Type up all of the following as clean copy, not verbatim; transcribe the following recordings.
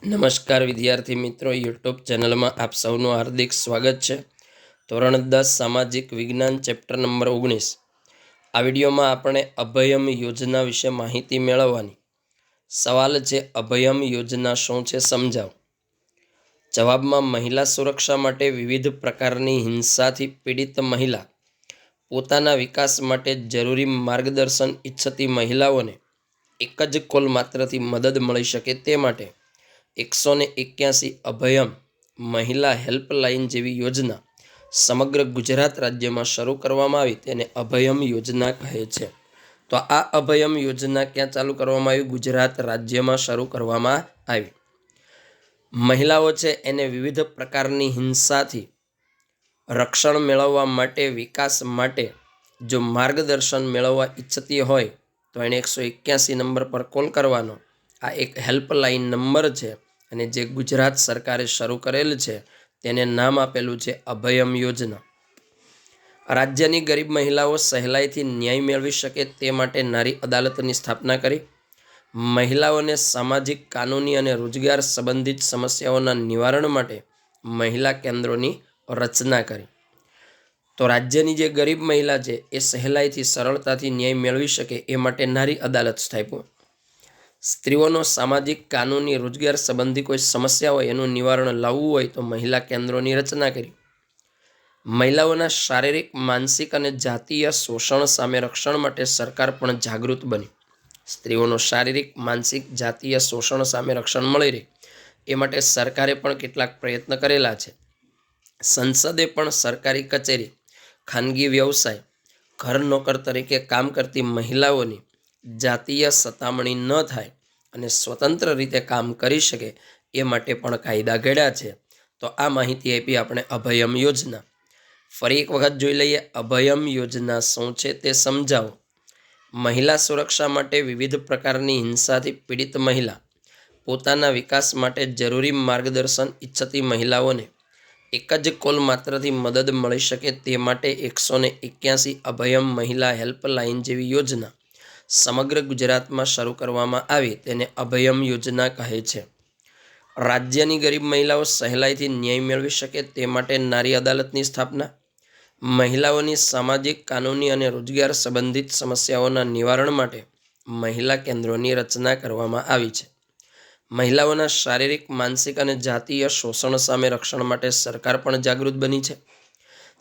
નમસ્કાર વિદ્યાર્થી મિત્રો, યુટ્યુબ ચેનલમાં આપ સૌનું હાર્દિક સ્વાગત છે। ધોરણ 10 સામાજિક વિજ્ઞાન ચેપ્ટર નંબર 19। આ વિડીયોમાં આપણે અભયમ યોજના વિશે માહિતી મેળવવાની। સવાલ છે, અભયમ યોજના શું છે સમજાવો। જવાબમાં મહિલા સુરક્ષા માટે વિવિધ પ્રકારની હિંસાથી પીડિત મહિલા પોતાના વિકાસ માટે જરૂરી માર્ગદર્શન ઈચ્છતી મહિલાઓને એક જ કોલ માત્રથી મદદ મળી શકે તે માટે 181 અભયમ મહિલા હેલ્પલાઇન જેવી યોજના સમગ્ર ગુજરાત રાજ્યમાં શરૂ કરવામાં આવી તેને અભયમ યોજના કહે છે। તો આ અભયમ યોજના ક્યાં ચાલુ કરવામાં આવી? ગુજરાત રાજ્યમાં શરૂ કરવામાં આવી। મહિલાઓ છે એને વિવિધ પ્રકારની હિંસાથી રક્ષણ મેળવવા માટે, વિકાસ માટે જો માર્ગદર્શન મેળવવા ઈચ્છતી હોય તો એને 181 નંબર પર કોલ કરવાનો। આ એક હેલ્પલાઇન નંબર છે અને જે ગુજરાત સરકારે શરૂ કરેલ છે તેને નામ આપેલું છે અભયમ યોજના। રાજ્યની ગરીબ મહિલાઓ સહેલાઈથી ન્યાય મેળવી શકે તે માટે નારી અદાલતની સ્થાપના કરી। મહિલાઓને સામાજિક, કાનૂની અને રોજગાર સંબંધિત સમસ્યાઓના નિવારણ માટે મહિલા કેન્દ્રોની રચના કરી। તો રાજ્યની જે ગરીબ મહિલા છે એ સહેલાઈથી, સરળતાથી ન્યાય મેળવી શકે એ માટે નારી અદાલત સ્થાપ્યું। સ્ત્રીઓનો સામાજિક, કાનૂની, રોજગાર સંબંધી કોઈ સમસ્યા હોય એનું નિવારણ લાવવું હોય તો મહિલા કેન્દ્રોની રચના કરી। મહિલાઓના શારીરિક, માનસિક અને જાતીય શોષણ સામે રક્ષણ માટે સરકાર પણ જાગૃત બની। સ્ત્રીઓનો શારીરિક, માનસિક, જાતીય શોષણ સામે રક્ષણ મળી રહે એ માટે સરકારે પણ કેટલાક પ્રયત્ન કરેલા છે। સંસદે પણ સરકારી કચેરી, ખાનગી વ્યવસાય, ઘર નોકર તરીકે કામ કરતી મહિલાઓની જાતીય સતામણી ન થાય અને સ્વતંત્ર રીતે કામ કરી શકે એ માટે પણ કાયદા ઘડ્યા છે। તો આ માહિતી આપી આપણે અભયમ યોજના। ફરી એક વખત જોઈ લઈએ, અભયમ યોજના શું છે તે સમજાવો। મહિલા સુરક્ષા માટે વિવિધ પ્રકારની હિંસાથી પીડિત મહિલા પોતાના વિકાસ માટે જરૂરી માર્ગદર્શન ઈચ્છતી મહિલાઓને એક જ કોલ માત્રથી મદદ મળી શકે તે માટે 181 અભયમ મહિલા હેલ્પલાઇન જેવી યોજના સમગ્ર ગુજરાતમાં શરૂ કરવામાં આવી તેને અભયમ યોજના કહે છે। રાજ્યની ગરીબ મહિલાઓ સહેલાઈથી ન્યાય મેળવી શકે તે માટે નારી અદાલતની સ્થાપના। મહિલાઓની સામાજિક, કાનૂની અને રોજગાર સંબંધિત સમસ્યાઓના નિવારણ માટે મહિલા કેન્દ્રોની રચના કરવામાં આવી છે। મહિલાઓના શારીરિક, માનસિક અને જાતીય શોષણ સામે રક્ષણ માટે સરકાર પણ જાગૃત બની છે।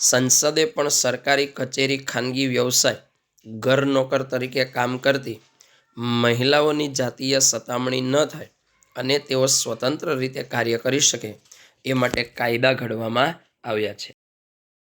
સંસદે પણ સરકારી કચેરી, ખાનગી વ્યવસાય, ઘર નોકર તરીકે કામ કરતી મહિલાઓની જાતીય સતામણી ન થાય અને તેઓ સ્વતંત્ર રીતે કાર્ય કરી શકે એ માટે કાયદા ઘડવામાં આવ્યા છે।